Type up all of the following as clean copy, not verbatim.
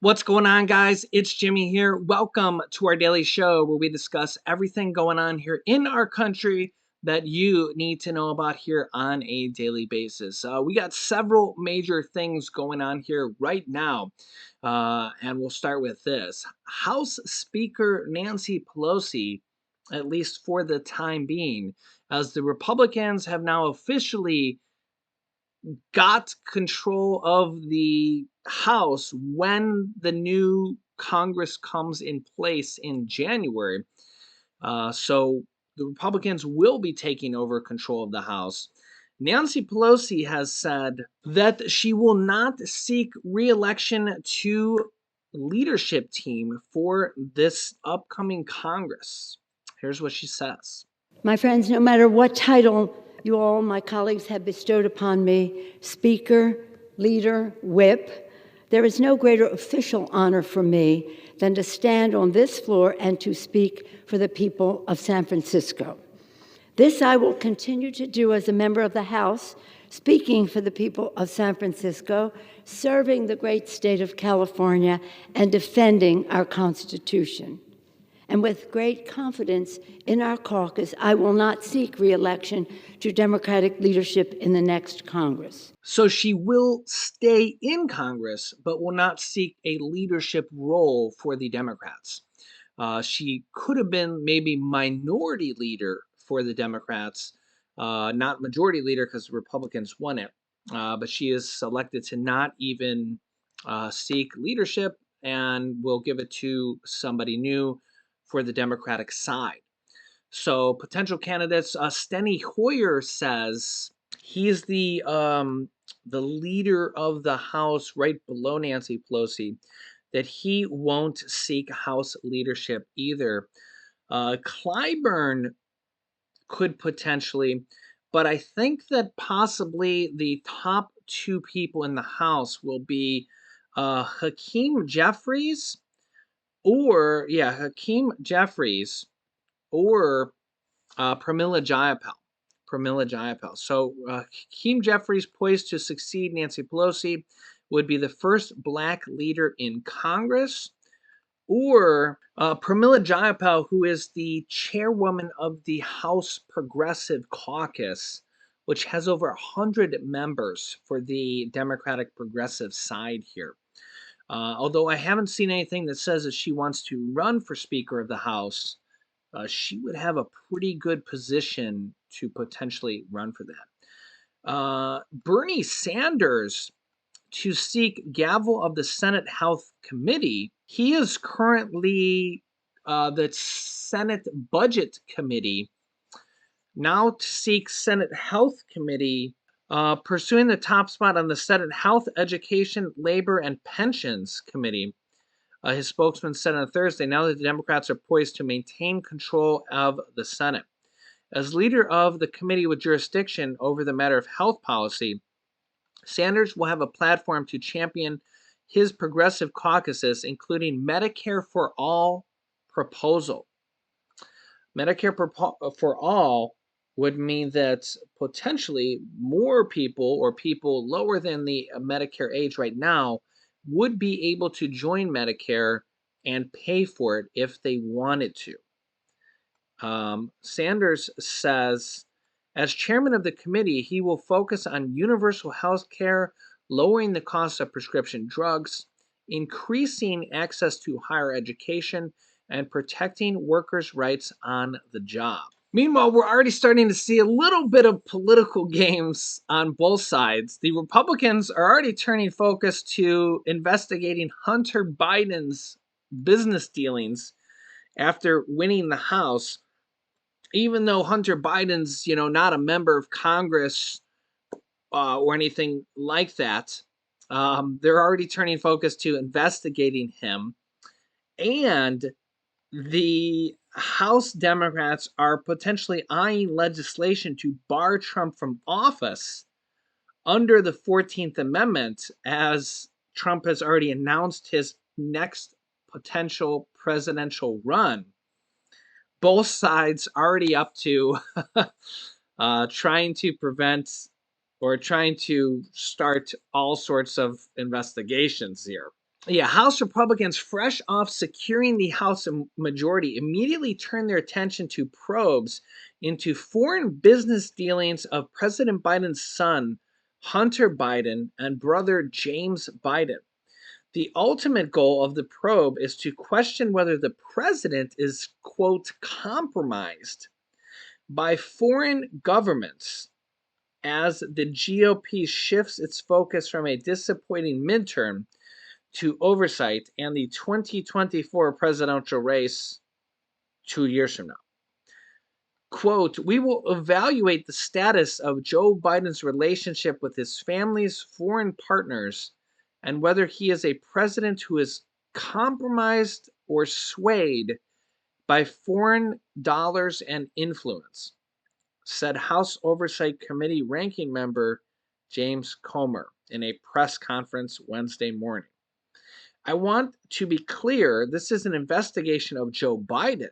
What's going on, guys? It's Jimmy here. Welcome to our daily show where we discuss everything going on here in our country that you need to know about here on a daily basis. We got several major things going on here right now, and we'll start with this. House Speaker Nancy Pelosi, at least for the time being, as the Republicans have now officially got control of the House when the new Congress comes in place in January. So the Republicans will be taking over control of the House. Nancy Pelosi has said that she will not seek reelection to leadership team for this upcoming Congress. Here's what she says. My friends, no matter what title you all, my colleagues, have bestowed upon me, Speaker, Leader, Whip, there is no greater official honor for me than to stand on this floor and to speak for the people of San Francisco. This I will continue to do as a member of the House, speaking for the people of San Francisco, serving the great state of California, and defending our Constitution. And with great confidence in our caucus, I will not seek reelection to Democratic leadership in the next Congress. So she will stay in Congress, but will not seek a leadership role for the Democrats. She could have been maybe minority leader for the Democrats, not majority leader because the Republicans won it. But she is selected to not even seek leadership and will give it to somebody new for the Democratic side. So potential candidates, Steny Hoyer says he is the leader of the House right below Nancy Pelosi, that he won't seek House leadership either. Clyburn could potentially, but I think that possibly the top two people in the House will be Hakeem Jeffries Hakeem Jeffries or Pramila Jayapal. Pramila Jayapal. So Hakeem Jeffries, poised to succeed Nancy Pelosi, would be the first Black leader in Congress, or Pramila Jayapal, who is the chairwoman of the House Progressive Caucus, which has over 100 members for the Democratic Progressive side here. Although I haven't seen anything that says that she wants to run for Speaker of the House, she would have a pretty good position to potentially run for that. Bernie Sanders to seek gavel of the Senate Health Committee. He is currently the Senate Budget Committee. Now to seek Senate Health Committee, pursuing the top spot on the Senate Health, Education, Labor, and Pensions Committee. His spokesman said on Thursday, now that the Democrats are poised to maintain control of the Senate. As leader of the committee with jurisdiction over the matter of health policy, Sanders will have a platform to champion his progressive caucuses, including Medicare for All proposal. Medicare for All would mean that potentially more people or people lower than the Medicare age right now would be able to join Medicare and pay for it if they wanted to. Sanders says, as chairman of the committee, he will focus on universal health care, lowering the cost of prescription drugs, increasing access to higher education, and protecting workers' rights on the job. Meanwhile, we're already starting to see a little bit of political games on both sides. The Republicans are already turning focus to investigating Hunter Biden's business dealings after winning the House, even though Hunter Biden's, not a member of Congress or anything like that. They're already turning focus to investigating him. And the House Democrats are potentially eyeing legislation to bar Trump from office under the 14th Amendment, as Trump has already announced his next potential presidential run. Both sides already up to trying to prevent or trying to start all sorts of investigations here. Yeah, House Republicans, fresh off securing the House majority, immediately turned their attention to probes into foreign business dealings of President Biden's son, Hunter Biden, and brother James Biden. The ultimate goal of the probe is to question whether the president is, quote, compromised by foreign governments as the GOP shifts its focus from a disappointing midterm to oversight and the 2024 presidential race 2 years from now. Quote, we will evaluate the status of Joe Biden's relationship with his family's foreign partners and whether he is a president who is compromised or swayed by foreign dollars and influence, said House Oversight Committee ranking member James Comer in a press conference Wednesday morning. I want to be clear, this is an investigation of Joe Biden,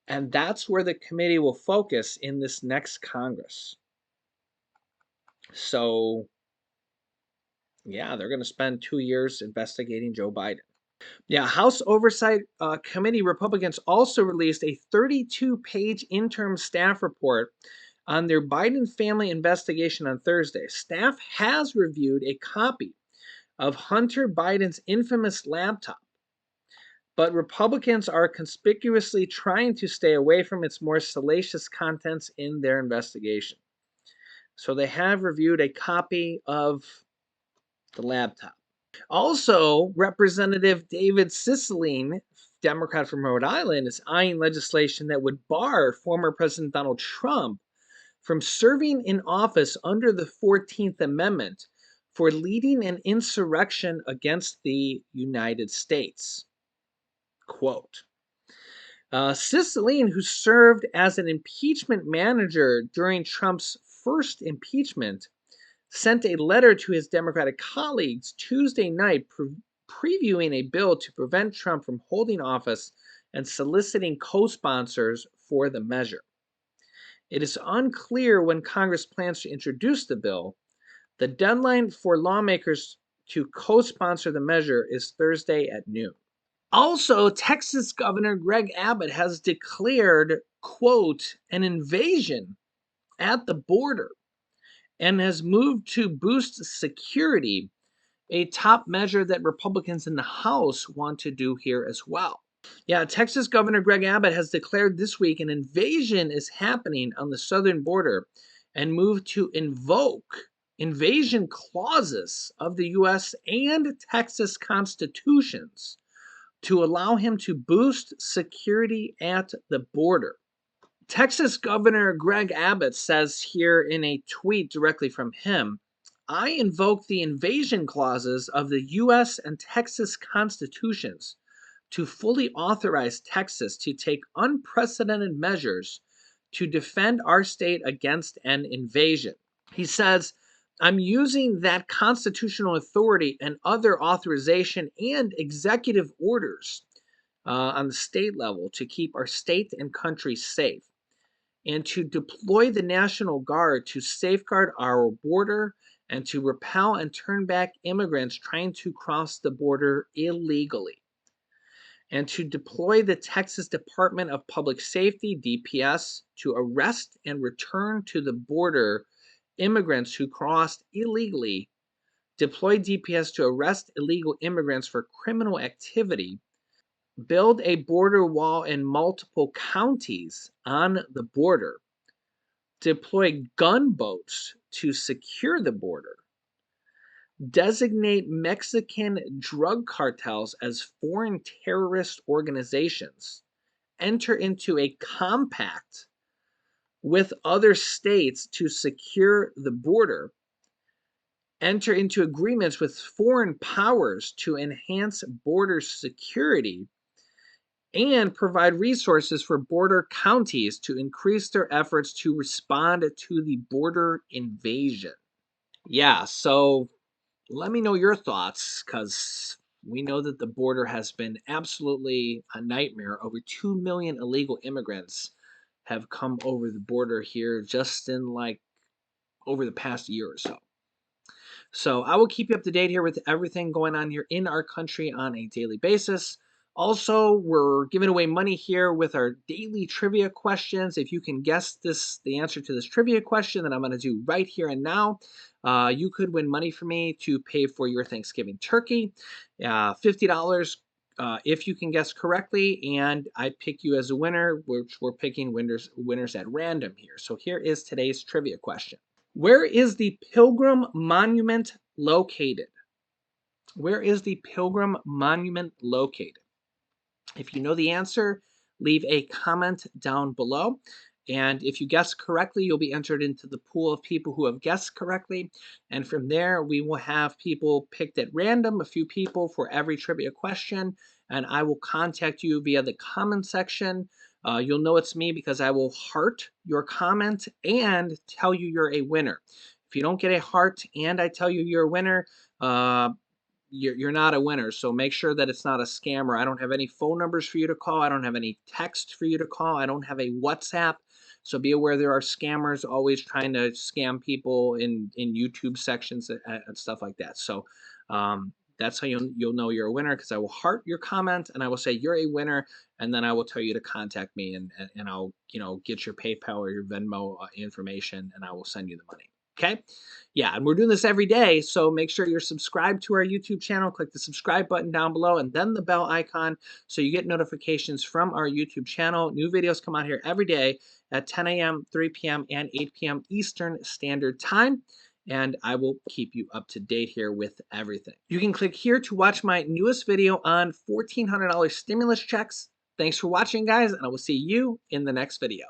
and that's where the committee will focus in this next Congress. So, yeah, they're going to spend 2 years investigating Joe Biden. Yeah, House Oversight Committee Republicans also released a 32-page interim staff report on their Biden family investigation on Thursday. Staff has reviewed a copy of Hunter Biden's infamous laptop, but Republicans are conspicuously trying to stay away from its more salacious contents in their investigation. So they have reviewed a copy of the laptop. Also, Representative David Cicilline, Democrat from Rhode Island, is eyeing legislation that would bar former President Donald Trump from serving in office under the 14th Amendment for leading an insurrection against the United States. Quote, Cicilline, who served as an impeachment manager during Trump's first impeachment, sent a letter to his Democratic colleagues Tuesday night previewing a bill to prevent Trump from holding office and soliciting co-sponsors for the measure. It is unclear when Congress plans to introduce the bill. The deadline for lawmakers to co-sponsor the measure is Thursday at noon. Also, Texas Governor Greg Abbott has declared, quote, an invasion at the border and has moved to boost security, a top measure that Republicans in the House want to do here as well. Yeah, Texas Governor Greg Abbott has declared this week an invasion is happening on the southern border and moved to invoke invasion clauses of the U.S. and Texas constitutions to allow him to boost security at the border. Texas Governor Greg Abbott says here in a tweet directly from him, I invoke the invasion clauses of the U.S. and Texas constitutions to fully authorize Texas to take unprecedented measures to defend our state against an invasion. He says, I'm using that constitutional authority and other authorization and executive orders on the state level to keep our state and country safe, and to deploy the National Guard to safeguard our border and to repel and turn back immigrants trying to cross the border illegally, and to deploy the Texas Department of Public Safety, DPS, to arrest and return to the border immigrants who crossed illegally, deploy DPS to arrest illegal immigrants for criminal activity, build a border wall in multiple counties on the border, deploy gunboats to secure the border, designate Mexican drug cartels as foreign terrorist organizations, enter into a compact with other states to secure the border, enter into agreements with foreign powers to enhance border security, and provide resources for border counties to increase their efforts to respond to the border invasion. Yeah, so let me know your thoughts, because we know that the border has been absolutely a nightmare. Over 2 million illegal immigrants have come over the border here just in like over the past year or so. So I will keep you up to date here with everything going on here in our country on a daily basis. Also, we're giving away money here with our daily trivia questions. If you can guess the answer to this trivia question that I'm going to do right here and now, you could win money for me to pay for your Thanksgiving turkey. $50 if you can guess correctly, and I pick you as a winner, which we're picking winners at random here. So here is today's trivia question. Where is the Pilgrim Monument located? Where is the Pilgrim Monument located? If you know the answer, leave a comment down below. And if you guess correctly, you'll be entered into the pool of people who have guessed correctly. And from there, we will have people picked at random, a few people for every trivia question. And I will contact you via the comment section. You'll know it's me because I will heart your comment and tell you you're a winner. If you don't get a heart and I tell you you're a winner, you're not a winner. So make sure that it's not a scammer. I don't have any phone numbers for you to call. I don't have any text for you to call. I don't have a WhatsApp. So be aware there are scammers always trying to scam people in YouTube sections and stuff like that. So that's how you'll know you're a winner, because I will heart your comment and I will say you're a winner, and then I will tell you to contact me, and I'll get your PayPal or your Venmo information, and I will send you the money. Okay. Yeah, and we're doing this every day, so make sure you're subscribed to our YouTube channel. Click the subscribe button down below and then the bell icon so you get notifications from our YouTube channel. New videos come out here every day at 10 a.m., 3 p.m., and 8 p.m. Eastern Standard Time, and I will keep you up to date here with everything. You can click here to watch my newest video on $1,400 stimulus checks. Thanks for watching, guys, and I will see you in the next video.